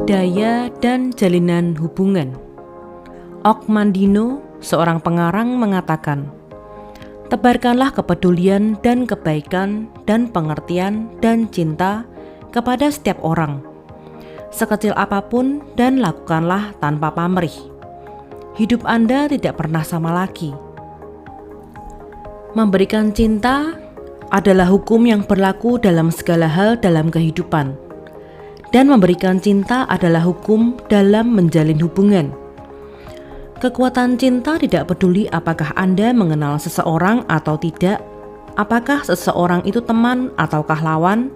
Daya dan jalinan hubungan. Ok Mandino, seorang pengarang, mengatakan, tebarkanlah kepedulian dan kebaikan dan pengertian dan cinta kepada setiap orang, sekecil apapun, dan lakukanlah tanpa pamrih. Hidup Anda tidak pernah sama lagi. Memberikan cinta adalah hukum yang berlaku dalam segala hal dalam kehidupan. Dan memberikan cinta adalah hukum dalam menjalin hubungan. Kekuatan cinta tidak peduli apakah Anda mengenal seseorang atau tidak, apakah seseorang itu teman ataukah lawan,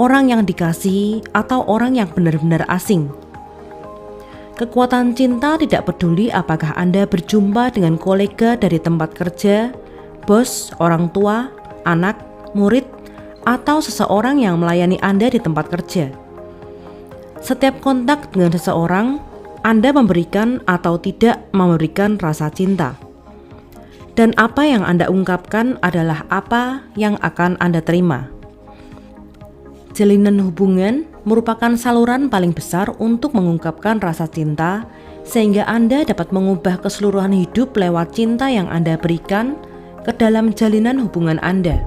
orang yang dikasihi atau orang yang benar-benar asing. Kekuatan cinta tidak peduli apakah Anda berjumpa dengan kolega dari tempat kerja, bos, orang tua, anak, murid, atau seseorang yang melayani Anda di tempat kerja. Setiap kontak dengan seseorang, Anda memberikan atau tidak memberikan rasa cinta. Dan apa yang Anda ungkapkan adalah apa yang akan Anda terima. Jalinan hubungan merupakan saluran paling besar untuk mengungkapkan rasa cinta, sehingga Anda dapat mengubah keseluruhan hidup lewat cinta yang Anda berikan ke dalam jalinan hubungan Anda.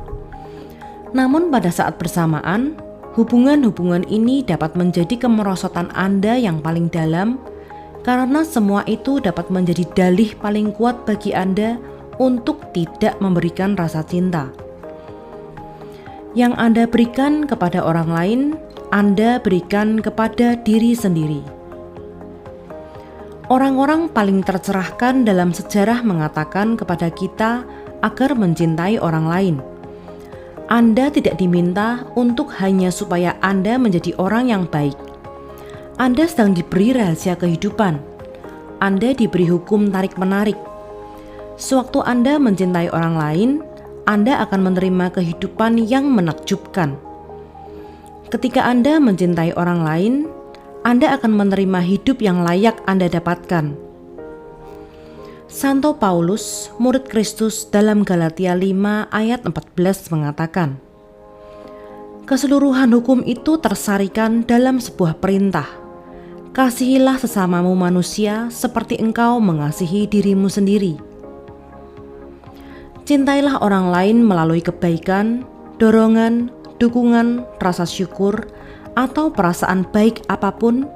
Namun pada saat bersamaan, hubungan-hubungan ini dapat menjadi kemerosotan Anda yang paling dalam, karena semua itu dapat menjadi dalih paling kuat bagi Anda untuk tidak memberikan rasa cinta. Yang Anda berikan kepada orang lain, Anda berikan kepada diri sendiri. Orang-orang paling tercerahkan dalam sejarah mengatakan kepada kita agar mencintai orang lain. Anda tidak diminta untuk hanya supaya Anda menjadi orang yang baik. Anda sedang diberi rahasia kehidupan. Anda diberi hukum tarik-menarik. Sewaktu Anda mencintai orang lain, Anda akan menerima kehidupan yang menakjubkan. Ketika Anda mencintai orang lain, Anda akan menerima hidup yang layak Anda dapatkan. Santo Paulus, murid Kristus dalam Galatia 5 ayat 14 mengatakan, keseluruhan hukum itu tersarikan dalam sebuah perintah. Kasihilah sesamamu manusia seperti engkau mengasihi dirimu sendiri. Cintailah orang lain melalui kebaikan, dorongan, dukungan, rasa syukur, atau perasaan baik apapun,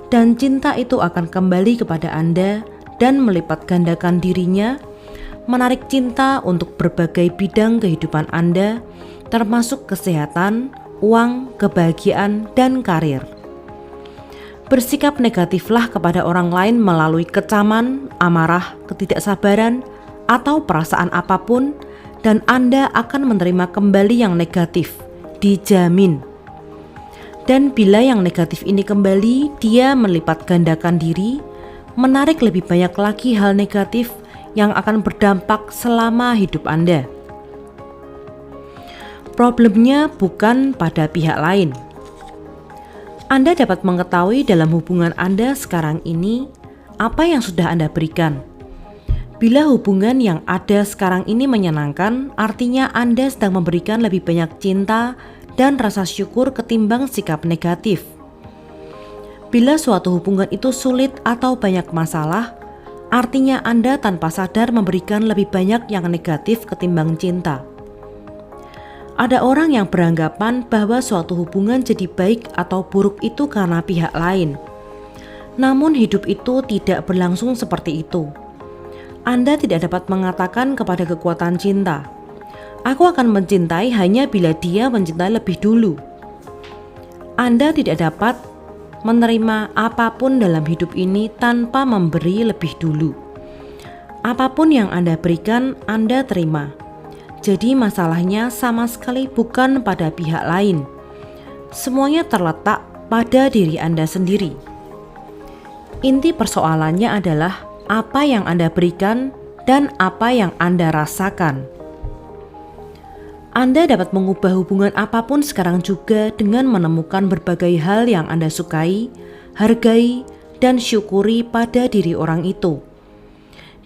dan cinta itu akan kembali kepada Anda dan melipat gandakan dirinya, menarik cinta untuk berbagai bidang kehidupan Anda, termasuk kesehatan, uang, kebahagiaan, dan karir. Bersikap negatiflah kepada orang lain melalui kecaman, amarah, ketidaksabaran, atau perasaan apapun, dan Anda akan menerima kembali yang negatif, dijamin. Dan bila yang negatif ini kembali, dia melipat gandakan diri, menarik lebih banyak lagi hal negatif yang akan berdampak selama hidup Anda. Problemnya bukan pada pihak lain. Anda dapat mengetahui dalam hubungan Anda sekarang ini apa yang sudah Anda berikan. Bila hubungan yang ada sekarang ini menyenangkan, artinya Anda sedang memberikan lebih banyak cinta dan rasa syukur ketimbang sikap negatif. Bila suatu hubungan itu sulit atau banyak masalah, artinya Anda tanpa sadar memberikan lebih banyak yang negatif ketimbang cinta. Ada orang yang beranggapan bahwa suatu hubungan jadi baik atau buruk itu karena pihak lain. Namun hidup itu tidak berlangsung seperti itu. Anda tidak dapat mengatakan kepada kekuatan cinta, aku akan mencintai hanya bila dia mencintai lebih dulu. Anda tidak dapat menerima apapun dalam hidup ini tanpa memberi lebih dulu. Apapun yang Anda berikan, Anda terima. Jadi masalahnya sama sekali bukan pada pihak lain. Semuanya terletak pada diri Anda sendiri. Inti persoalannya adalah apa yang Anda berikan dan apa yang Anda rasakan. Anda dapat mengubah hubungan apapun sekarang juga dengan menemukan berbagai hal yang Anda sukai, hargai, dan syukuri pada diri orang itu.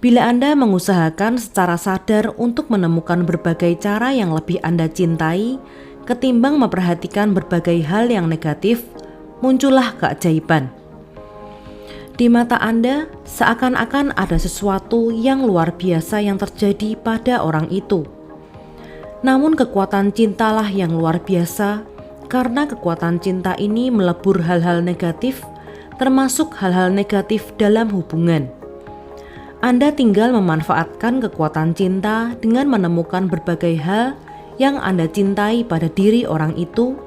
Bila Anda mengusahakan secara sadar untuk menemukan berbagai cara yang lebih Anda cintai, ketimbang memperhatikan berbagai hal yang negatif, muncullah keajaiban. Di mata Anda, seakan-akan ada sesuatu yang luar biasa yang terjadi pada orang itu. Namun kekuatan cintalah yang luar biasa, karena kekuatan cinta ini melebur hal-hal negatif, termasuk hal-hal negatif dalam hubungan. Anda tinggal memanfaatkan kekuatan cinta dengan menemukan berbagai hal yang Anda cintai pada diri orang itu,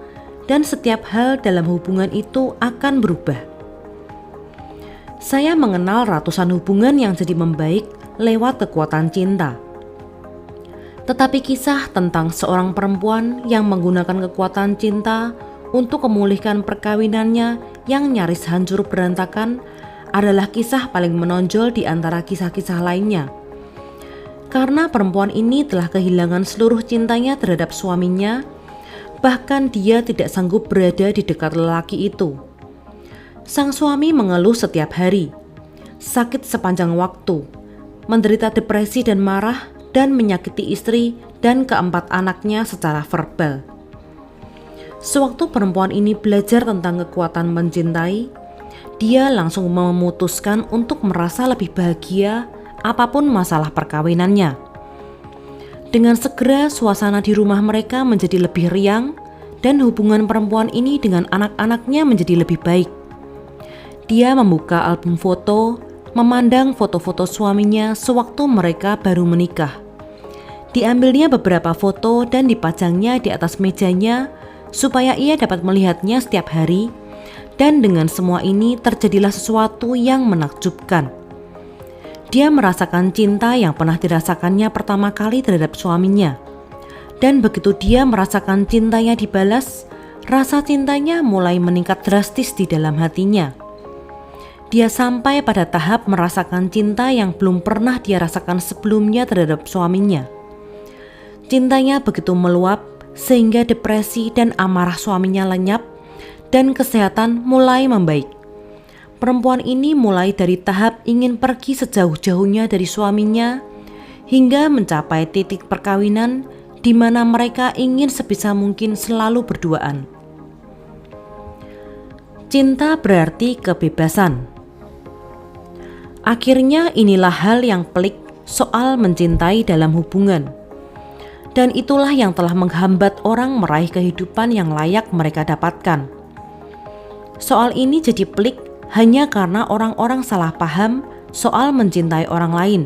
dan setiap hal dalam hubungan itu akan berubah. Saya mengenal ratusan hubungan yang jadi membaik lewat kekuatan cinta. Tetapi kisah tentang seorang perempuan yang menggunakan kekuatan cinta untuk memulihkan perkawinannya yang nyaris hancur berantakan adalah kisah paling menonjol di antara kisah-kisah lainnya. Karena perempuan ini telah kehilangan seluruh cintanya terhadap suaminya, bahkan dia tidak sanggup berada di dekat lelaki itu. Sang suami mengeluh setiap hari, sakit sepanjang waktu, menderita depresi dan marah, dan menyakiti istri dan keempat anaknya secara verbal. Sewaktu perempuan ini belajar tentang kekuatan mencintai, dia langsung memutuskan untuk merasa lebih bahagia apapun masalah perkawinannya. Dengan segera suasana di rumah mereka menjadi lebih riang, dan hubungan perempuan ini dengan anak-anaknya menjadi lebih baik. Dia membuka album foto, memandang foto-foto suaminya sewaktu mereka baru menikah. Diambilnya beberapa foto dan dipajangnya di atas mejanya supaya ia dapat melihatnya setiap hari, dan dengan semua ini terjadilah sesuatu yang menakjubkan. Dia merasakan cinta yang pernah dirasakannya pertama kali terhadap suaminya, dan begitu dia merasakan cintanya dibalas, rasa cintanya mulai meningkat drastis di dalam hatinya. Dia sampai pada tahap merasakan cinta yang belum pernah dia rasakan sebelumnya terhadap suaminya. Cintanya begitu meluap sehingga depresi dan amarah suaminya lenyap dan kesehatan mulai membaik. Perempuan ini mulai dari tahap ingin pergi sejauh-jauhnya dari suaminya hingga mencapai titik perkawinan di mana mereka ingin sebisa mungkin selalu berduaan. Cinta berarti kebebasan. Akhirnya inilah hal yang pelik soal mencintai dalam hubungan. Dan itulah yang telah menghambat orang meraih kehidupan yang layak mereka dapatkan. Soal ini jadi pelik hanya karena orang-orang salah paham soal mencintai orang lain.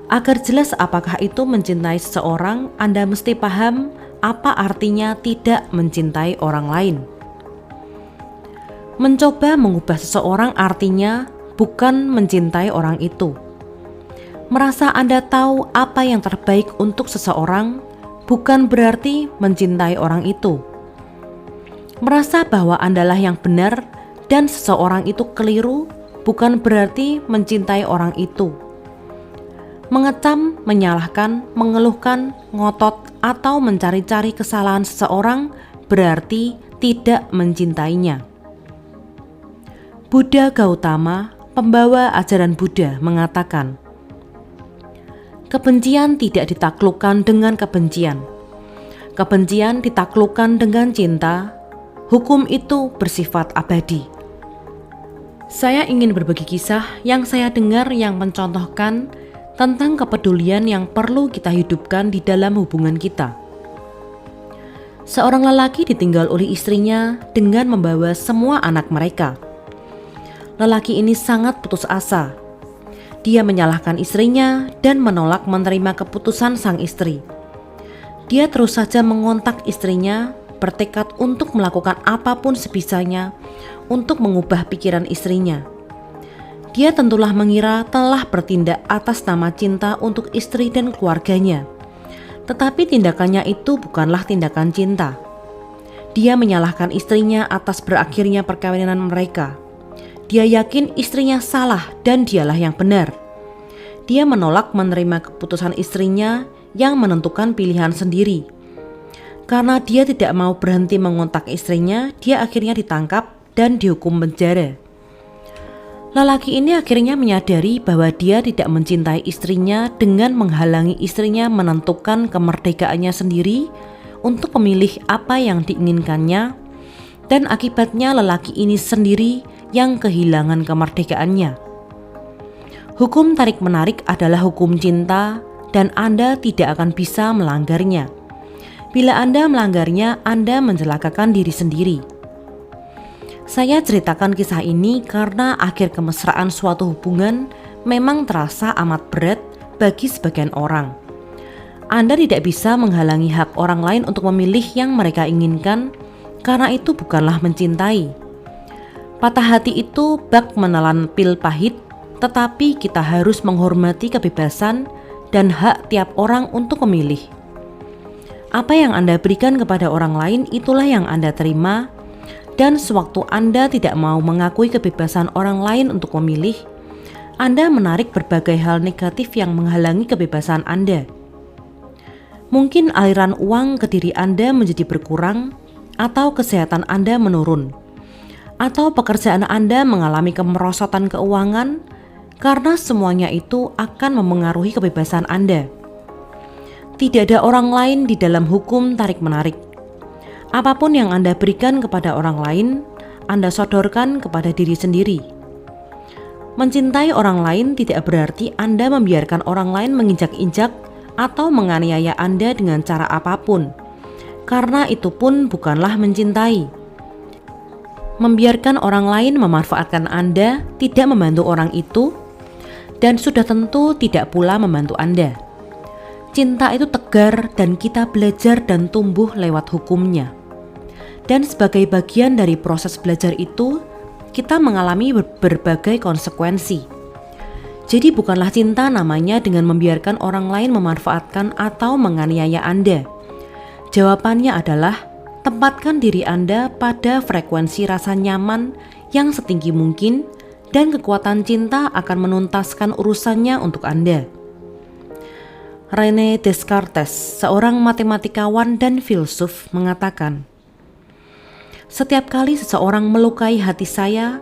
Agar jelas apakah itu mencintai seseorang, Anda mesti paham apa artinya tidak mencintai orang lain. Mencoba mengubah seseorang artinya bukan mencintai orang itu. Merasa Anda tahu apa yang terbaik untuk seseorang bukan berarti mencintai orang itu. Merasa bahwa Andalah yang benar dan seseorang itu keliru bukan berarti mencintai orang itu. Mengecam, menyalahkan, mengeluhkan, ngotot, atau mencari-cari kesalahan seseorang berarti tidak mencintainya. Buddha Gautama, pembawa ajaran Buddha, mengatakan, kebencian tidak ditaklukkan dengan kebencian. Kebencian ditaklukkan dengan cinta. Hukum itu bersifat abadi. Saya ingin berbagi kisah yang saya dengar yang mencontohkan tentang kepedulian yang perlu kita hidupkan di dalam hubungan kita. Seorang lelaki ditinggal oleh istrinya dengan membawa semua anak mereka. Lelaki ini sangat putus asa. Dia menyalahkan istrinya dan menolak menerima keputusan sang istri. Dia terus saja mengontak istrinya, bertekad untuk melakukan apapun sebisanya untuk mengubah pikiran istrinya. Dia tentulah mengira telah bertindak atas nama cinta untuk istri dan keluarganya. Tetapi tindakannya itu bukanlah tindakan cinta. Dia menyalahkan istrinya atas berakhirnya perkawinan mereka. Dia yakin istrinya salah dan dialah yang benar. Dia menolak menerima keputusan istrinya yang menentukan pilihan sendiri. Karena dia tidak mau berhenti mengontak istrinya, dia akhirnya ditangkap dan dihukum penjara. Lelaki ini akhirnya menyadari bahwa dia tidak mencintai istrinya dengan menghalangi istrinya menentukan kemerdekaannya sendiri untuk memilih apa yang diinginkannya, dan akibatnya lelaki ini sendiri yang kehilangan kemerdekaannya. Hukum tarik-menarik adalah hukum cinta dan Anda tidak akan bisa melanggarnya. Bila Anda melanggarnya, Anda mencelakakan diri sendiri. Saya ceritakan kisah ini karena akhir kemesraan suatu hubungan memang terasa amat berat bagi sebagian orang. Anda tidak bisa menghalangi hak orang lain untuk memilih yang mereka inginkan, karena itu bukanlah mencintai. Patah hati itu bak menelan pil pahit, tetapi kita harus menghormati kebebasan dan hak tiap orang untuk memilih. Apa yang Anda berikan kepada orang lain, itulah yang Anda terima, dan sewaktu Anda tidak mau mengakui kebebasan orang lain untuk memilih, Anda menarik berbagai hal negatif yang menghalangi kebebasan Anda. Mungkin aliran uang ke diri Anda menjadi berkurang, atau kesehatan Anda menurun, atau pekerjaan Anda mengalami kemerosotan keuangan, karena semuanya itu akan memengaruhi kebebasan Anda. Tidak ada orang lain di dalam hukum tarik-menarik. Apapun yang Anda berikan kepada orang lain, Anda sodorkan kepada diri sendiri. Mencintai orang lain tidak berarti Anda membiarkan orang lain menginjak-injak atau menganiaya Anda dengan cara apapun, karena itu pun bukanlah mencintai. Membiarkan orang lain memanfaatkan Anda tidak membantu orang itu, dan sudah tentu tidak pula membantu Anda. Cinta itu tegar dan kita belajar dan tumbuh lewat hukumnya. Dan sebagai bagian dari proses belajar itu, kita mengalami berbagai konsekuensi. Jadi bukanlah cinta namanya dengan membiarkan orang lain memanfaatkan atau menganiaya Anda. Jawabannya adalah tempatkan diri Anda pada frekuensi rasa nyaman yang setinggi mungkin, dan kekuatan cinta akan menuntaskan urusannya untuk Anda. René Descartes, seorang matematikawan dan filsuf, mengatakan, "Setiap kali seseorang melukai hati saya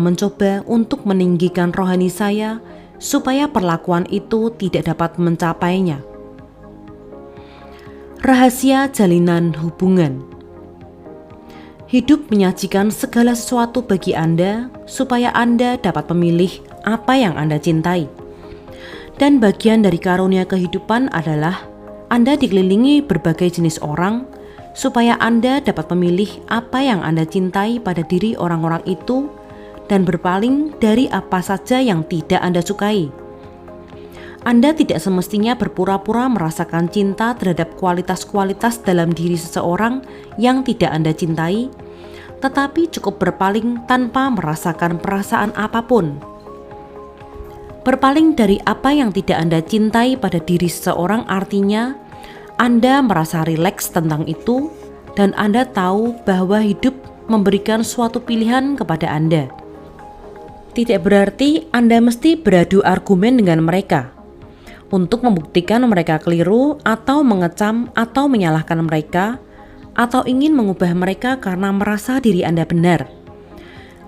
mencoba untuk meninggikan rohani saya supaya perlakuan itu tidak dapat mencapainya." Rahasia jalinan hubungan. Hidup menyajikan segala sesuatu bagi Anda supaya Anda dapat memilih apa yang Anda cintai. Dan bagian dari karunia kehidupan adalah Anda dikelilingi berbagai jenis orang supaya Anda dapat memilih apa yang Anda cintai pada diri orang-orang itu dan berpaling dari apa saja yang tidak Anda sukai. Anda tidak semestinya berpura-pura merasakan cinta terhadap kualitas-kualitas dalam diri seseorang yang tidak Anda cintai, tetapi cukup berpaling tanpa merasakan perasaan apapun. Berpaling dari apa yang tidak Anda cintai pada diri seseorang artinya Anda merasa rileks tentang itu dan Anda tahu bahwa hidup memberikan suatu pilihan kepada Anda. Tidak berarti Anda mesti beradu argumen dengan mereka untuk membuktikan mereka keliru atau mengecam atau menyalahkan mereka atau ingin mengubah mereka karena merasa diri Anda benar.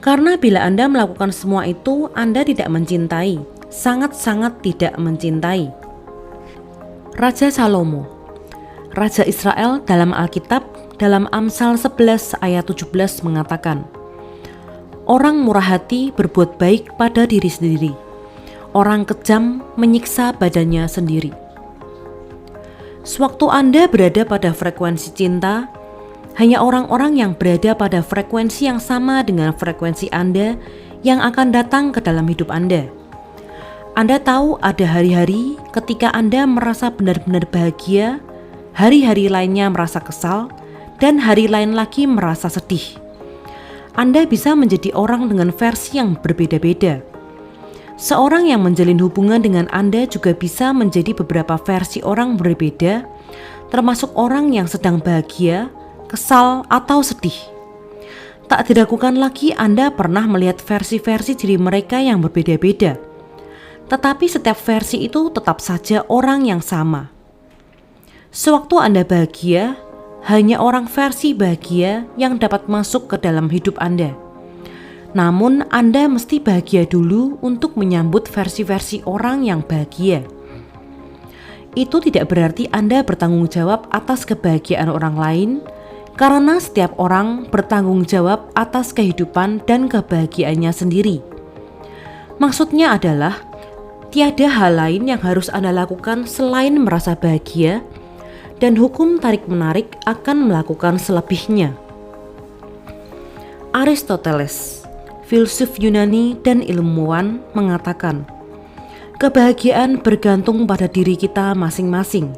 Karena bila Anda melakukan semua itu, Anda tidak mencintai. Sangat-sangat tidak mencintai. Raja Salomo, Raja Israel dalam Alkitab, dalam Amsal 11 ayat 17 mengatakan, "Orang murah hati berbuat baik pada diri sendiri. Orang kejam menyiksa badannya sendiri." Sewaktu Anda berada pada frekuensi cinta, hanya orang-orang yang berada pada frekuensi yang sama dengan frekuensi Anda yang akan datang ke dalam hidup Anda. Anda tahu ada hari-hari ketika Anda merasa benar-benar bahagia, hari-hari lainnya merasa kesal, dan hari lain lagi merasa sedih. Anda bisa menjadi orang dengan versi yang berbeda-beda. Seorang yang menjalin hubungan dengan Anda juga bisa menjadi beberapa versi orang berbeda, termasuk orang yang sedang bahagia, kesal, atau sedih. Tak diragukan lagi Anda pernah melihat versi-versi diri mereka yang berbeda-beda. Tetapi setiap versi itu tetap saja orang yang sama. Sewaktu Anda bahagia, hanya orang versi bahagia yang dapat masuk ke dalam hidup Anda. Namun Anda mesti bahagia dulu untuk menyambut versi-versi orang yang bahagia. Itu tidak berarti Anda bertanggung jawab atas kebahagiaan orang lain, karena setiap orang bertanggung jawab atas kehidupan dan kebahagiaannya sendiri. Maksudnya adalah, tiada hal lain yang harus Anda lakukan selain merasa bahagia, dan hukum tarik-menarik akan melakukan selebihnya. Aristoteles, filsuf Yunani dan ilmuwan, mengatakan, kebahagiaan bergantung pada diri kita masing-masing.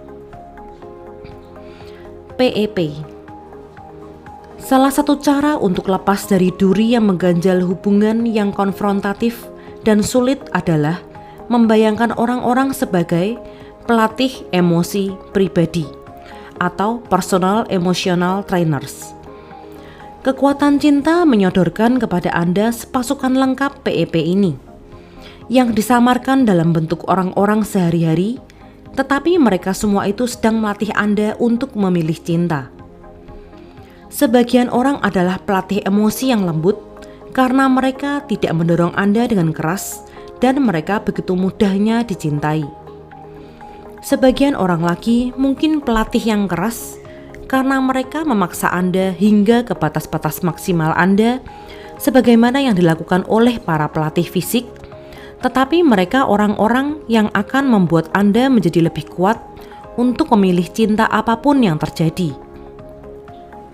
PEP. Salah satu cara untuk lepas dari duri yang mengganjal hubungan yang konfrontatif dan sulit adalah membayangkan orang-orang sebagai pelatih emosi pribadi atau personal emotional trainers. Kekuatan cinta menyodorkan kepada Anda sepasukan lengkap PEP ini, yang disamarkan dalam bentuk orang-orang sehari-hari, tetapi mereka semua itu sedang melatih Anda untuk memilih cinta. Sebagian orang adalah pelatih emosi yang lembut karena mereka tidak mendorong Anda dengan keras dan mereka begitu mudahnya dicintai. Sebagian orang lagi mungkin pelatih yang keras karena mereka memaksa Anda hingga ke batas-batas maksimal Anda sebagaimana yang dilakukan oleh para pelatih fisik, tetapi mereka orang-orang yang akan membuat Anda menjadi lebih kuat untuk memilih cinta apapun yang terjadi.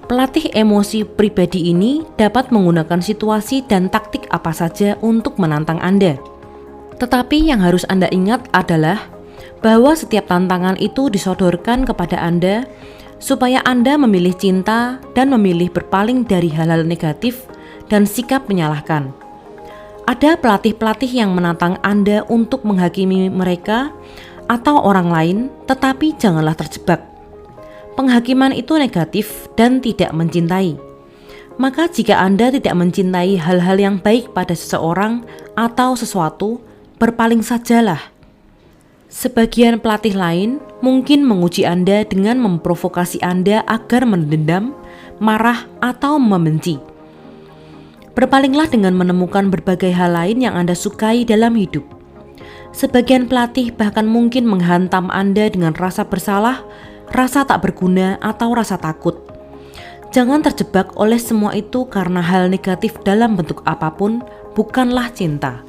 Pelatih emosi pribadi ini dapat menggunakan situasi dan taktik apa saja untuk menantang Anda. Tetapi yang harus Anda ingat adalah bahwa setiap tantangan itu disodorkan kepada Anda supaya Anda memilih cinta dan memilih berpaling dari hal-hal negatif dan sikap menyalahkan. Ada pelatih-pelatih yang menantang Anda untuk menghakimi mereka atau orang lain, tetapi janganlah terjebak. Penghakiman itu negatif dan tidak mencintai. Maka jika Anda tidak mencintai hal-hal yang baik pada seseorang atau sesuatu, berpaling sajalah. Sebagian pelatih lain mungkin menguji Anda dengan memprovokasi Anda agar mendendam, marah, atau membenci. Berpalinglah dengan menemukan berbagai hal lain yang Anda sukai dalam hidup. Sebagian pelatih bahkan mungkin menghantam Anda dengan rasa bersalah, rasa tak berguna, atau rasa takut. Jangan terjebak oleh semua itu karena hal negatif dalam bentuk apapun bukanlah cinta.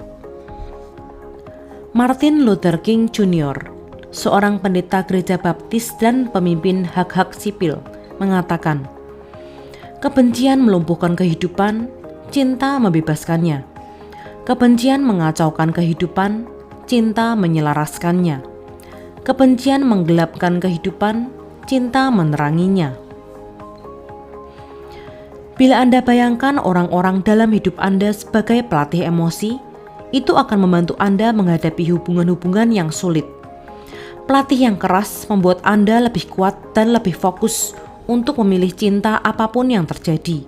Martin Luther King Jr., seorang pendeta gereja baptis dan pemimpin hak-hak sipil, mengatakan, kebencian melumpuhkan kehidupan, cinta membebaskannya. Kebencian mengacaukan kehidupan, cinta menyelaraskannya. Kebencian menggelapkan kehidupan, cinta meneranginya. Bila Anda bayangkan orang-orang dalam hidup Anda sebagai pelatih emosi, itu akan membantu Anda menghadapi hubungan-hubungan yang sulit. Pelatih yang keras membuat Anda lebih kuat dan lebih fokus untuk memilih cinta apapun yang terjadi.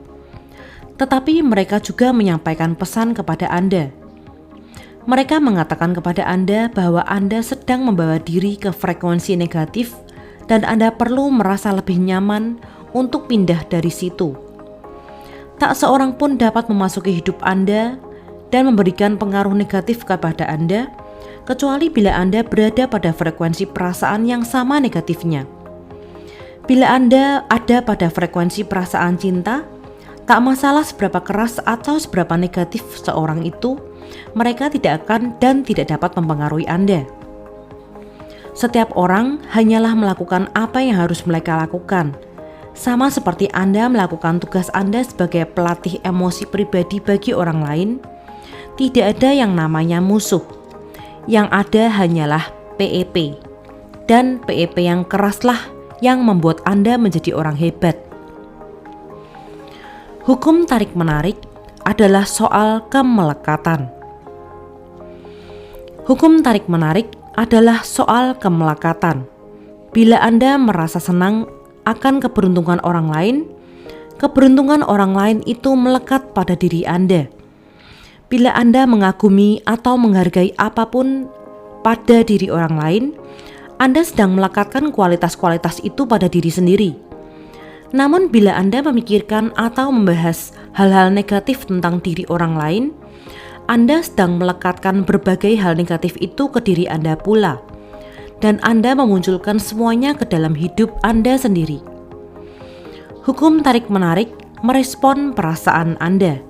Tetapi mereka juga menyampaikan pesan kepada Anda. Mereka mengatakan kepada Anda bahwa Anda sedang membawa diri ke frekuensi negatif dan Anda perlu merasa lebih nyaman untuk pindah dari situ. Tak seorang pun dapat memasuki hidup Anda dan memberikan pengaruh negatif kepada Anda, kecuali bila Anda berada pada frekuensi perasaan yang sama negatifnya. Bila Anda ada pada frekuensi perasaan cinta, tak masalah seberapa keras atau seberapa negatif seorang itu, mereka tidak akan dan tidak dapat mempengaruhi Anda. Setiap orang hanyalah melakukan apa yang harus mereka lakukan, sama seperti Anda melakukan tugas Anda sebagai pelatih emosi pribadi bagi orang lain. Tidak ada yang namanya musuh. Yang ada hanyalah PEP. Dan PEP yang keraslah yang membuat Anda menjadi orang hebat. Hukum tarik-menarik adalah soal kemelekatan. Hukum tarik-menarik adalah soal kemelekatan. Bila Anda merasa senang akan keberuntungan orang lain, keberuntungan orang lain itu melekat pada diri Anda. Bila Anda mengagumi atau menghargai apapun pada diri orang lain, Anda sedang melekatkan kualitas-kualitas itu pada diri sendiri. Namun bila Anda memikirkan atau membahas hal-hal negatif tentang diri orang lain, Anda sedang melekatkan berbagai hal negatif itu ke diri Anda pula, dan Anda memunculkan semuanya ke dalam hidup Anda sendiri. Hukum tarik-menarik merespon perasaan Anda.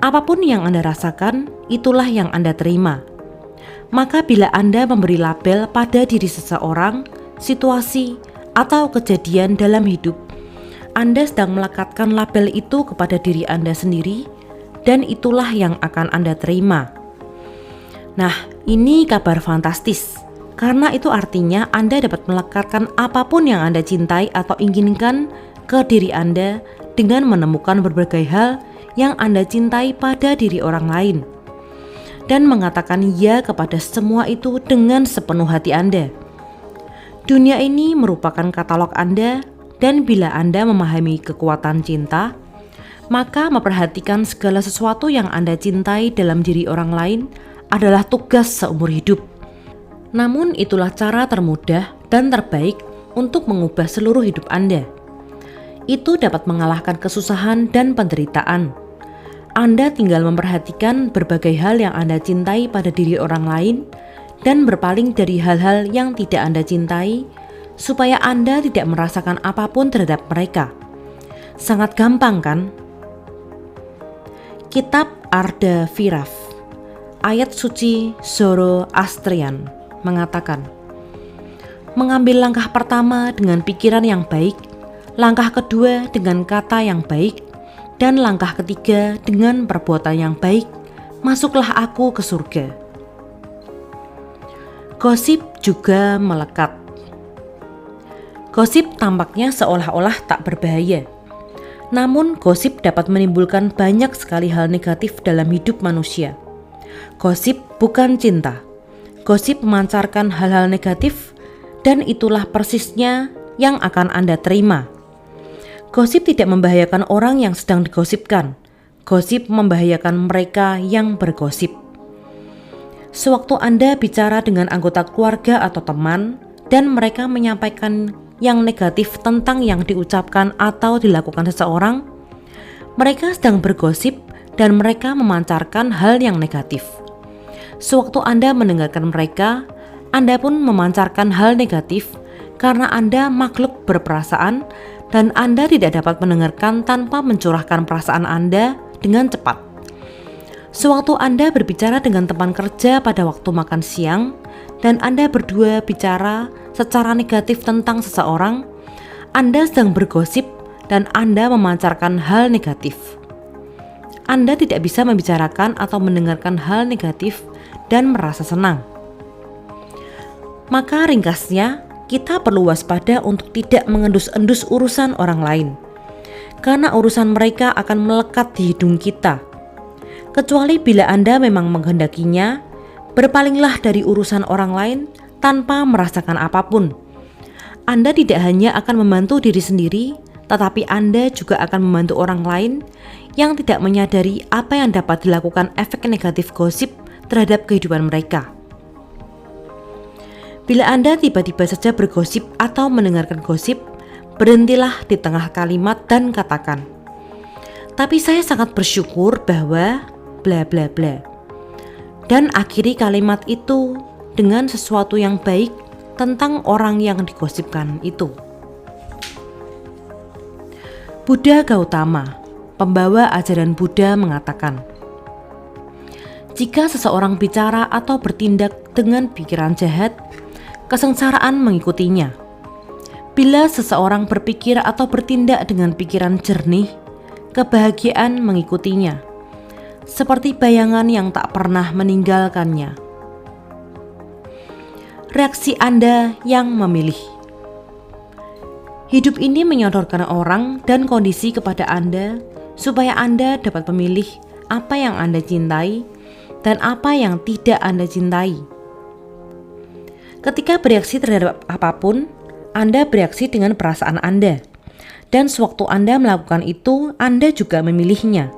Apapun yang Anda rasakan, itulah yang Anda terima. Maka bila Anda memberi label pada diri seseorang, situasi, atau kejadian dalam hidup, Anda sedang melekatkan label itu kepada diri Anda sendiri, dan itulah yang akan Anda terima. Nah, ini kabar fantastis, karena itu artinya Anda dapat melekatkan apapun yang Anda cintai atau inginkan ke diri Anda dengan menemukan berbagai hal yang Anda cintai pada diri orang lain, dan mengatakan ya kepada semua itu dengan sepenuh hati Anda. Dunia ini merupakan katalog Anda, dan bila Anda memahami kekuatan cinta, maka memperhatikan segala sesuatu yang Anda cintai dalam diri orang lain adalah tugas seumur hidup. Namun itulah cara termudah dan terbaik untuk mengubah seluruh hidup Anda. Itu dapat mengalahkan kesusahan dan penderitaan. Anda tinggal memperhatikan berbagai hal yang Anda cintai pada diri orang lain dan berpaling dari hal-hal yang tidak Anda cintai, supaya Anda tidak merasakan apapun terhadap mereka. Sangat gampang kan? Kitab Arda Viraf, ayat suci Zoroastrian mengatakan, mengambil langkah pertama dengan pikiran yang baik, langkah kedua dengan kata yang baik, dan langkah ketiga dengan perbuatan yang baik, masuklah aku ke surga. Gosip juga melekat. Gosip tampaknya seolah-olah tak berbahaya. Namun gosip dapat menimbulkan banyak sekali hal negatif dalam hidup manusia. Gosip bukan cinta. Gosip memancarkan hal-hal negatif, dan itulah persisnya yang akan Anda terima. Gosip tidak membahayakan orang yang sedang digosipkan. Gosip membahayakan mereka yang bergosip. Sewaktu Anda bicara dengan anggota keluarga atau teman, dan mereka menyampaikan yang negatif tentang yang diucapkan atau dilakukan seseorang, mereka sedang bergosip dan mereka memancarkan hal yang negatif. Sewaktu Anda mendengarkan mereka, Anda pun memancarkan hal negatif karena Anda makhluk berperasaan dan Anda tidak dapat mendengarkan tanpa mencurahkan perasaan Anda dengan cepat. Sewaktu Anda berbicara dengan teman kerja pada waktu makan siang dan Anda berdua bicara secara negatif tentang seseorang, Anda sedang bergosip dan Anda memancarkan hal negatif. Anda tidak bisa membicarakan atau mendengarkan hal negatif dan merasa senang. Maka ringkasnya, kita perlu waspada untuk tidak mengendus-endus urusan orang lain, karena urusan mereka akan melekat di hidung kita. Kecuali bila Anda memang menghendakinya, berpalinglah dari urusan orang lain tanpa merasakan apapun. Anda tidak hanya akan membantu diri sendiri, tetapi Anda juga akan membantu orang lain yang tidak menyadari apa yang dapat dilakukan efek negatif gosip terhadap kehidupan mereka. Bila Anda tiba-tiba saja bergosip atau mendengarkan gosip, berhentilah di tengah kalimat dan katakan, "Tapi saya sangat bersyukur bahwa bla bla bla." Dan akhiri kalimat itu dengan sesuatu yang baik tentang orang yang digosipkan itu. Buddha Gautama, pembawa ajaran Buddha, mengatakan, jika seseorang bicara atau bertindak dengan pikiran jahat, kesengsaraan mengikutinya. Bila seseorang berpikir atau bertindak dengan pikiran jernih, kebahagiaan mengikutinya, seperti bayangan yang tak pernah meninggalkannya. Reaksi Anda yang memilih. Hidup ini menyodorkan orang dan kondisi kepada Anda supaya Anda dapat memilih apa yang Anda cintai dan apa yang tidak Anda cintai. Ketika bereaksi terhadap apapun, Anda bereaksi dengan perasaan Anda, dan sewaktu Anda melakukan itu, Anda juga memilihnya.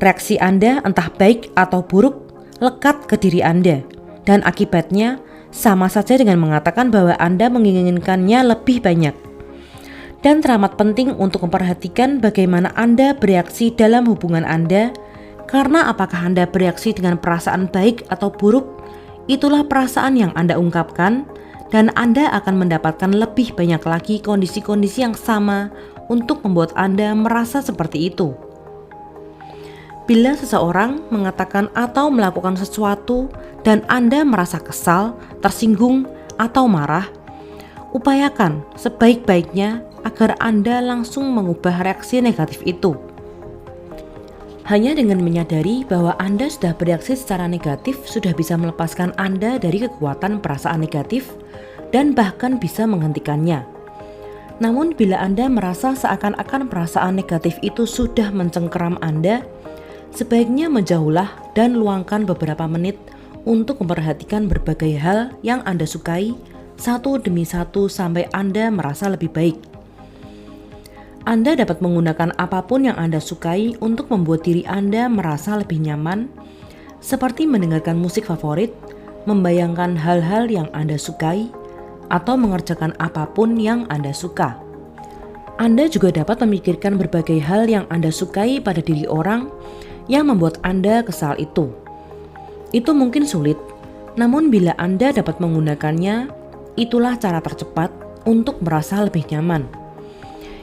Reaksi Anda entah baik atau buruk lekat ke diri Anda, dan akibatnya sama saja dengan mengatakan bahwa Anda menginginkannya lebih banyak. Dan teramat penting untuk memperhatikan bagaimana Anda bereaksi dalam hubungan Anda, karena apakah Anda bereaksi dengan perasaan baik atau buruk, itulah perasaan yang Anda ungkapkan, dan Anda akan mendapatkan lebih banyak lagi kondisi-kondisi yang sama untuk membuat Anda merasa seperti itu. Bila seseorang mengatakan atau melakukan sesuatu dan Anda merasa kesal, tersinggung, atau marah, upayakan sebaik-baiknya agar Anda langsung mengubah reaksi negatif itu. Hanya dengan menyadari bahwa Anda sudah bereaksi secara negatif sudah bisa melepaskan Anda dari kekuatan perasaan negatif dan bahkan bisa menghentikannya. Namun bila Anda merasa seakan-akan perasaan negatif itu sudah mencengkeram Anda, sebaiknya menjauhlah dan luangkan beberapa menit untuk memperhatikan berbagai hal yang Anda sukai satu demi satu sampai Anda merasa lebih baik. Anda dapat menggunakan apapun yang Anda sukai untuk membuat diri Anda merasa lebih nyaman, seperti mendengarkan musik favorit, membayangkan hal-hal yang Anda sukai, atau mengerjakan apapun yang Anda suka. Anda juga dapat memikirkan berbagai hal yang Anda sukai pada diri orang yang membuat Anda kesal itu. Itu mungkin sulit, namun bila Anda dapat menggunakannya, itulah cara tercepat untuk merasa lebih nyaman.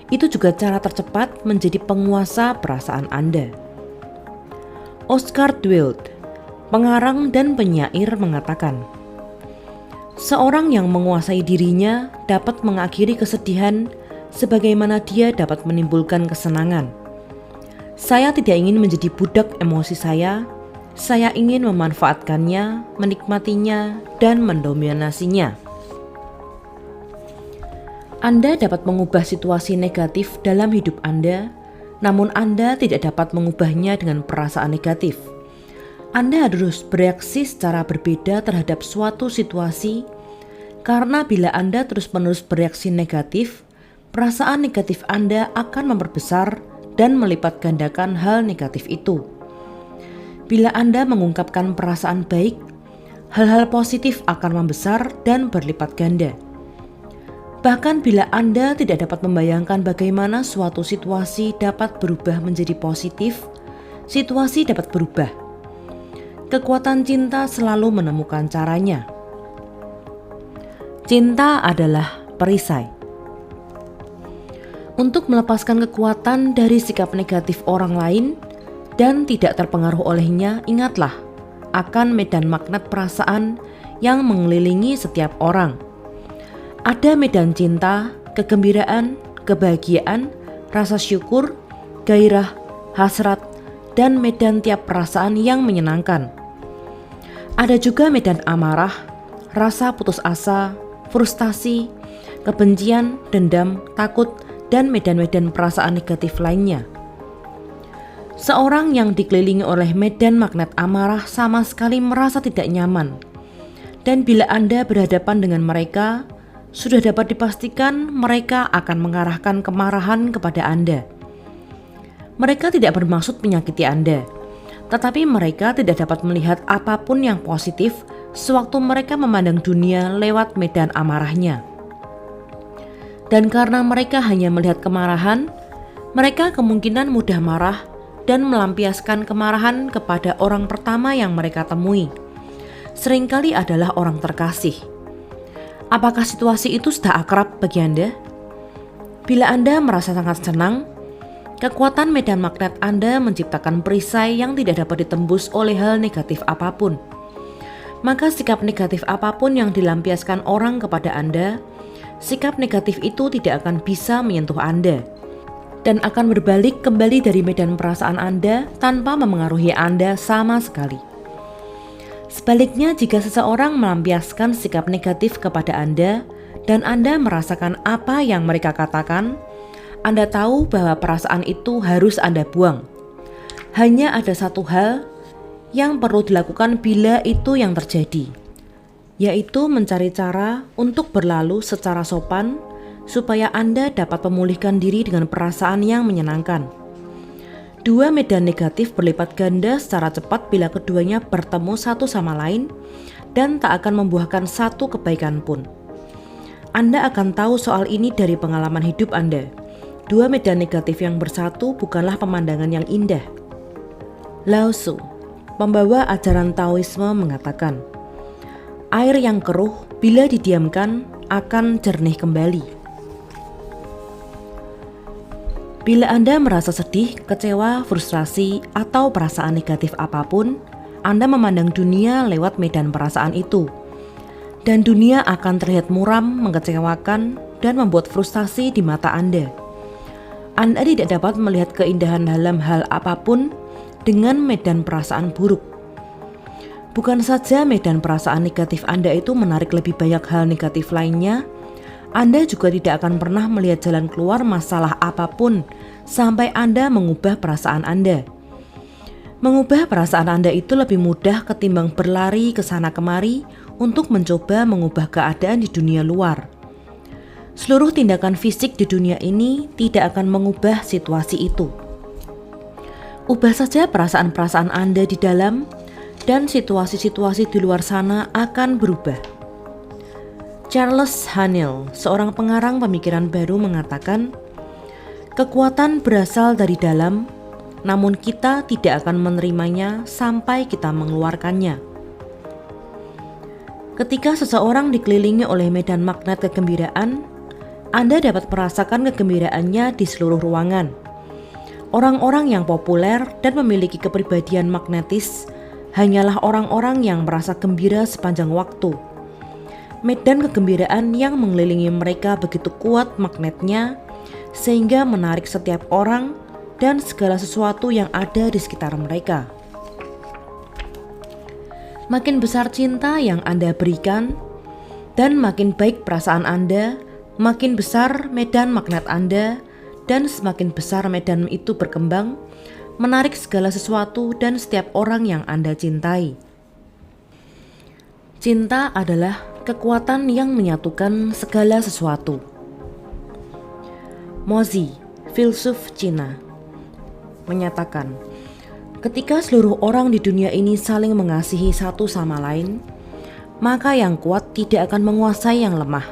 Itu juga cara tercepat menjadi penguasa perasaan Anda. Oscar Wilde, pengarang dan penyair, mengatakan, seorang yang menguasai dirinya dapat mengakhiri kesedihan sebagaimana dia dapat menimbulkan kesenangan. Saya tidak ingin menjadi budak emosi saya ingin memanfaatkannya, menikmatinya, dan mendominasinya. Anda dapat mengubah situasi negatif dalam hidup Anda, namun Anda tidak dapat mengubahnya dengan perasaan negatif. Anda harus bereaksi secara berbeda terhadap suatu situasi, karena bila Anda terus-menerus bereaksi negatif, perasaan negatif Anda akan memperbesar dan melipat gandakan hal negatif itu. Bila Anda mengungkapkan perasaan baik, hal-hal positif akan membesar dan berlipat ganda. Bahkan bila Anda tidak dapat membayangkan bagaimana suatu situasi dapat berubah menjadi positif, situasi dapat berubah. Kekuatan cinta selalu menemukan caranya. Cinta adalah perisai. Untuk melepaskan kekuatan dari sikap negatif orang lain dan tidak terpengaruh olehnya, ingatlah akan medan magnet perasaan yang mengelilingi setiap orang. Ada medan cinta, kegembiraan, kebahagiaan, rasa syukur, gairah, hasrat, dan medan tiap perasaan yang menyenangkan. Ada juga medan amarah, rasa putus asa, frustasi, kebencian, dendam, takut, dan medan-medan perasaan negatif lainnya. Seorang yang dikelilingi oleh medan magnet amarah sama sekali merasa tidak nyaman. Dan bila Anda berhadapan dengan mereka, sudah dapat dipastikan mereka akan mengarahkan kemarahan kepada Anda. Mereka tidak bermaksud menyakiti Anda, tetapi mereka tidak dapat melihat apapun yang positif sewaktu mereka memandang dunia lewat medan amarahnya. Dan karena mereka hanya melihat kemarahan, mereka kemungkinan mudah marah dan melampiaskan kemarahan kepada orang pertama yang mereka temui. Seringkali adalah orang terkasih. Apakah situasi itu sudah akrab bagi Anda? Bila Anda merasa sangat senang, kekuatan medan magnet Anda menciptakan perisai yang tidak dapat ditembus oleh hal negatif apapun. Maka sikap negatif apapun yang dilampiaskan orang kepada Anda, sikap negatif itu tidak akan bisa menyentuh Anda dan akan berbalik kembali dari medan perasaan Anda tanpa memengaruhi Anda sama sekali. Sebaliknya, jika seseorang melampiaskan sikap negatif kepada Anda dan Anda merasakan apa yang mereka katakan, Anda tahu bahwa perasaan itu harus Anda buang. Hanya ada satu hal yang perlu dilakukan bila itu yang terjadi, yaitu mencari cara untuk berlalu secara sopan supaya Anda dapat memulihkan diri dengan perasaan yang menyenangkan. Dua medan negatif berlipat ganda secara cepat bila keduanya bertemu satu sama lain dan tak akan membuahkan satu kebaikan pun. Anda akan tahu soal ini dari pengalaman hidup Anda. Dua medan negatif yang bersatu bukanlah pemandangan yang indah. Lao Tzu, pembawa ajaran Taoisme, mengatakan, air yang keruh bila didiamkan akan jernih kembali. Bila Anda merasa sedih, kecewa, frustrasi, atau perasaan negatif apapun, Anda memandang dunia lewat medan perasaan itu. Dan dunia akan terlihat muram, mengecewakan, dan membuat frustasi di mata Anda. Anda tidak dapat melihat keindahan dalam hal apapun dengan medan perasaan buruk. Bukan saja medan perasaan negatif Anda itu menarik lebih banyak hal negatif lainnya, Anda juga tidak akan pernah melihat jalan keluar masalah apapun sampai Anda mengubah perasaan Anda. Mengubah perasaan Anda itu lebih mudah ketimbang berlari ke sana kemari untuk mencoba mengubah keadaan di dunia luar. Seluruh tindakan fisik di dunia ini tidak akan mengubah situasi itu. Ubah saja perasaan-perasaan Anda di dalam, dan situasi-situasi di luar sana akan berubah. Charles Haanel, seorang pengarang pemikiran baru, mengatakan, kekuatan berasal dari dalam, namun kita tidak akan menerimanya sampai kita mengeluarkannya. Ketika seseorang dikelilingi oleh medan magnet kegembiraan, Anda dapat merasakan kegembiraannya di seluruh ruangan. Orang-orang yang populer dan memiliki kepribadian magnetis hanyalah orang-orang yang merasa gembira sepanjang waktu. Medan kegembiraan yang mengelilingi mereka begitu kuat magnetnya sehingga menarik setiap orang dan segala sesuatu yang ada di sekitar mereka. Makin besar cinta yang Anda berikan dan makin baik perasaan Anda, makin besar medan magnet Anda, dan semakin besar medan itu berkembang, menarik segala sesuatu dan setiap orang yang Anda cintai. Cinta adalah kekuatan yang menyatukan segala sesuatu. Mozi, filsuf Cina, menyatakan, ketika seluruh orang di dunia ini saling mengasihi satu sama lain, maka yang kuat tidak akan menguasai yang lemah,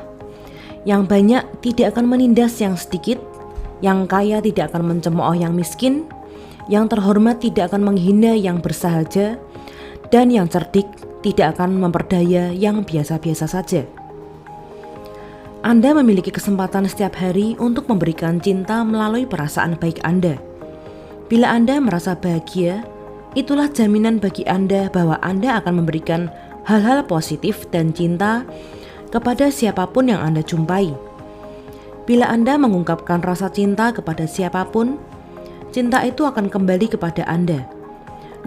yang banyak tidak akan menindas yang sedikit, yang kaya tidak akan mencemooh yang miskin, yang terhormat tidak akan menghina yang bersahaja, dan yang cerdik tidak akan memperdaya yang biasa-biasa saja. Anda memiliki kesempatan setiap hari untuk memberikan cinta melalui perasaan baik Anda. Bila Anda merasa bahagia, itulah jaminan bagi Anda bahwa Anda akan memberikan hal-hal positif dan cinta kepada siapapun yang Anda jumpai. Bila Anda mengungkapkan rasa cinta kepada siapapun, cinta itu akan kembali kepada Anda,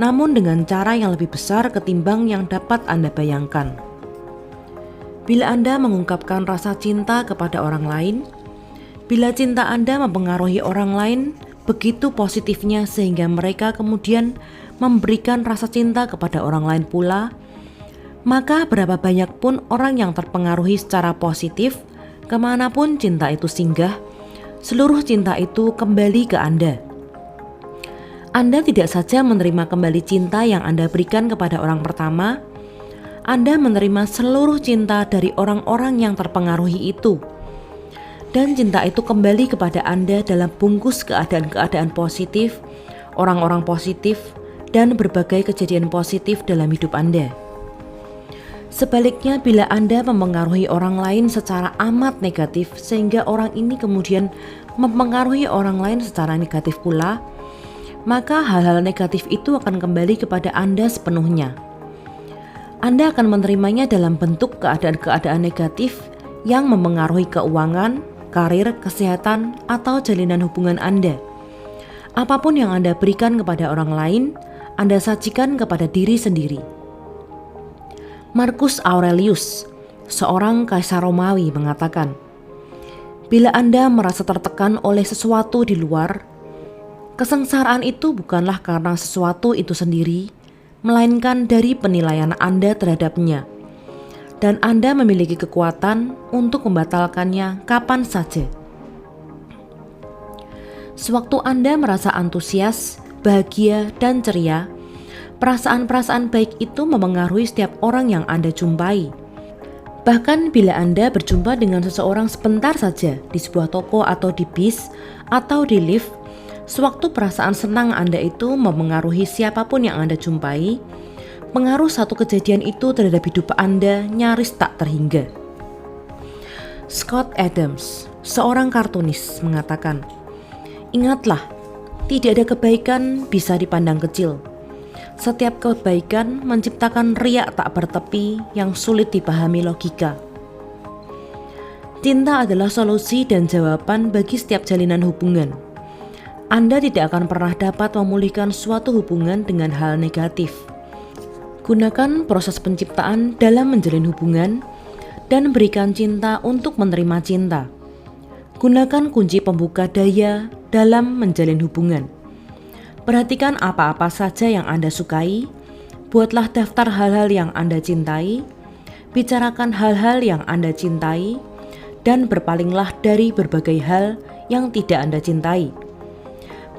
namun dengan cara yang lebih besar ketimbang yang dapat Anda bayangkan. Bila Anda mengungkapkan rasa cinta kepada orang lain, bila cinta Anda mempengaruhi orang lain begitu positifnya sehingga mereka kemudian memberikan rasa cinta kepada orang lain pula, maka berapa banyak pun orang yang terpengaruhi secara positif, kemanapun cinta itu singgah, seluruh cinta itu kembali ke Anda. Anda tidak saja menerima kembali cinta yang Anda berikan kepada orang pertama, Anda menerima seluruh cinta dari orang-orang yang terpengaruhi itu. Dan cinta itu kembali kepada Anda dalam bungkus keadaan-keadaan positif, orang-orang positif, dan berbagai kejadian positif dalam hidup Anda. Sebaliknya, bila Anda mempengaruhi orang lain secara amat negatif sehingga orang ini kemudian mempengaruhi orang lain secara negatif pula, maka hal-hal negatif itu akan kembali kepada Anda sepenuhnya. Anda akan menerimanya dalam bentuk keadaan-keadaan negatif yang mempengaruhi keuangan, karir, kesehatan, atau jalinan hubungan Anda. Apapun yang Anda berikan kepada orang lain, Anda sajikan kepada diri sendiri. Marcus Aurelius, seorang kaisar Romawi, mengatakan, bila Anda merasa tertekan oleh sesuatu di luar, kesengsaraan itu bukanlah karena sesuatu itu sendiri, melainkan dari penilaian Anda terhadapnya. Dan Anda memiliki kekuatan untuk membatalkannya kapan saja. Sewaktu Anda merasa antusias, bahagia, dan ceria, perasaan-perasaan baik itu memengaruhi setiap orang yang Anda jumpai. Bahkan bila Anda berjumpa dengan seseorang sebentar saja di sebuah toko atau di bis atau di lift, sewaktu perasaan senang Anda itu memengaruhi siapapun yang Anda jumpai, pengaruh satu kejadian itu terhadap hidup Anda nyaris tak terhingga. Scott Adams, seorang kartunis, mengatakan, Ingatlah, tidak ada kebaikan bisa dipandang kecil. Setiap kebaikan menciptakan riak tak bertepi yang sulit dipahami logika. Cinta adalah solusi dan jawaban bagi setiap jalinan hubungan. Anda tidak akan pernah dapat memulihkan suatu hubungan dengan hal negatif. Gunakan proses penciptaan dalam menjalin hubungan dan berikan cinta untuk menerima cinta. Gunakan kunci pembuka daya dalam menjalin hubungan. Perhatikan apa-apa saja yang Anda sukai, buatlah daftar hal-hal yang Anda cintai, bicarakan hal-hal yang Anda cintai, dan berpalinglah dari berbagai hal yang tidak Anda cintai.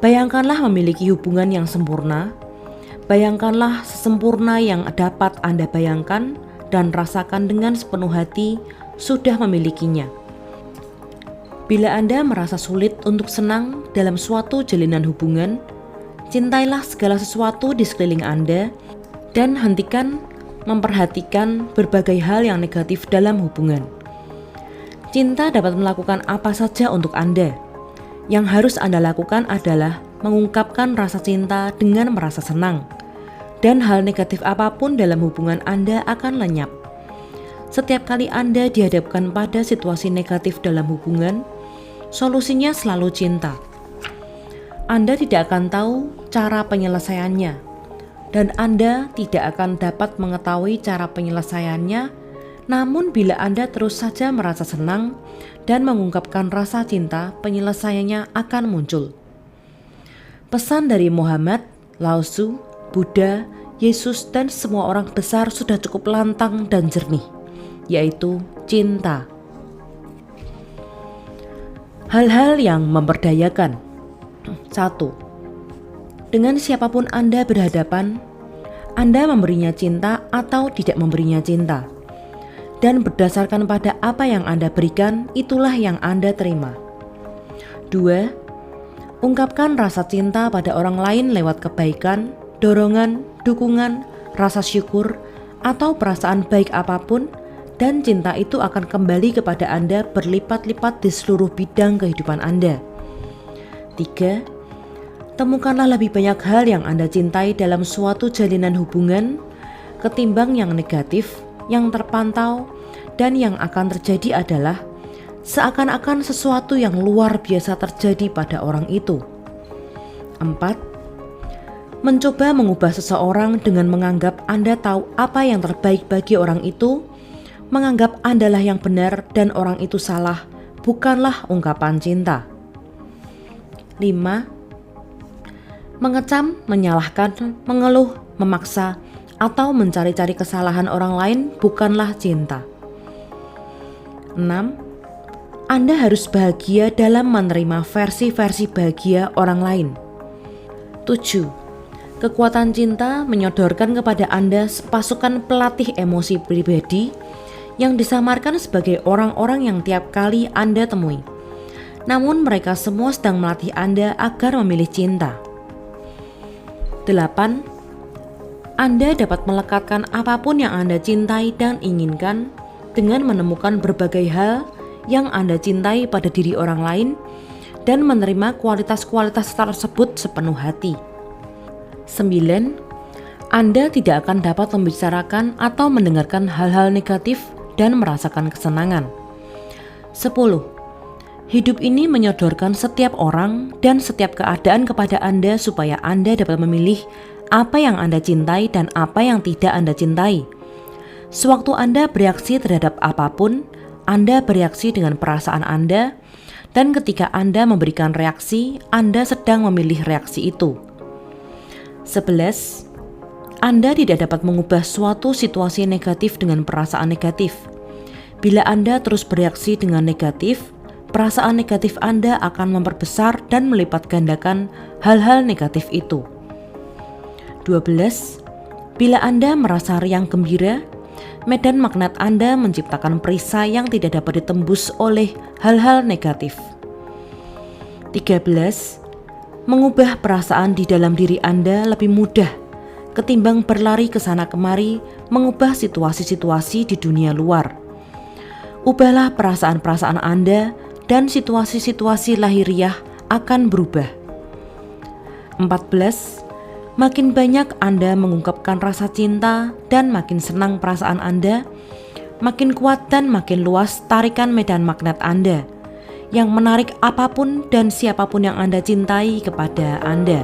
Bayangkanlah memiliki hubungan yang sempurna, bayangkanlah sesempurna yang dapat Anda bayangkan dan rasakan dengan sepenuh hati sudah memilikinya. Bila Anda merasa sulit untuk senang dalam suatu jalinan hubungan, cintailah segala sesuatu di sekeliling Anda dan hentikan memperhatikan berbagai hal yang negatif dalam hubungan. Cinta dapat melakukan apa saja untuk Anda. Yang harus Anda lakukan adalah mengungkapkan rasa cinta dengan merasa senang. Dan hal negatif apapun dalam hubungan Anda akan lenyap. Setiap kali Anda dihadapkan pada situasi negatif dalam hubungan, solusinya selalu cinta. Anda tidak akan tahu cara penyelesaiannya, dan Anda tidak akan dapat mengetahui cara penyelesaiannya. Namun bila Anda terus saja merasa senang dan mengungkapkan rasa cinta, penyelesaiannya akan muncul. Pesan dari Muhammad, Lao Tzu, Buddha, Yesus, dan semua orang besar sudah cukup lantang dan jernih, yaitu cinta. Hal-hal yang memperdayakan. 1. Dengan siapapun Anda berhadapan, Anda memberinya cinta atau tidak memberinya cinta. Dan berdasarkan pada apa yang Anda berikan, itulah yang Anda terima. 2. Ungkapkan rasa cinta pada orang lain lewat kebaikan, dorongan, dukungan, rasa syukur, atau perasaan baik apapun, dan cinta itu akan kembali kepada Anda berlipat-lipat di seluruh bidang kehidupan Anda. 3. Temukanlah lebih banyak hal yang Anda cintai dalam suatu jalinan hubungan, ketimbang yang negatif, yang terpantau, dan yang akan terjadi adalah seakan-akan sesuatu yang luar biasa terjadi pada orang itu. 4. Mencoba mengubah seseorang dengan menganggap Anda tahu apa yang terbaik bagi orang itu, menganggap Anda lah yang benar dan orang itu salah, bukanlah ungkapan cinta. 5. Mengecam, menyalahkan, mengeluh, memaksa, atau mencari-cari kesalahan orang lain bukanlah cinta. 6. Anda harus bahagia dalam menerima versi-versi bahagia orang lain. 7. Kekuatan cinta menyodorkan kepada Anda sepasukan pelatih emosi pribadi yang disamarkan sebagai orang-orang yang tiap kali Anda temui. Namun mereka semua sedang melatih Anda agar memilih cinta. 8. Anda dapat melekatkan apapun yang Anda cintai dan inginkan dengan menemukan berbagai hal yang Anda cintai pada diri orang lain dan menerima kualitas-kualitas tersebut sepenuh hati. 9. Anda tidak akan dapat membicarakan atau mendengarkan hal-hal negatif dan merasakan kesenangan. 10. Hidup ini menyodorkan setiap orang dan setiap keadaan kepada Anda supaya Anda dapat memilih apa yang Anda cintai dan apa yang tidak Anda cintai. Sewaktu Anda bereaksi terhadap apapun, Anda bereaksi dengan perasaan Anda, dan ketika Anda memberikan reaksi, Anda sedang memilih reaksi itu. 11. Anda tidak dapat mengubah suatu situasi negatif dengan perasaan negatif. Bila Anda terus bereaksi dengan negatif, perasaan negatif Anda akan memperbesar dan melipat gandakan hal-hal negatif itu. 12. Bila Anda merasa riang gembira, medan magnet Anda menciptakan perisai yang tidak dapat ditembus oleh hal-hal negatif. 13. Mengubah perasaan di dalam diri Anda lebih mudah ketimbang berlari ke sana kemari mengubah situasi-situasi di dunia luar. Ubahlah perasaan-perasaan Anda dan situasi-situasi lahiriah akan berubah. 14. Makin banyak Anda mengungkapkan rasa cinta dan makin senang perasaan Anda, makin kuat dan makin luas tarikan medan magnet Anda yang menarik apapun dan siapapun yang Anda cintai kepada Anda.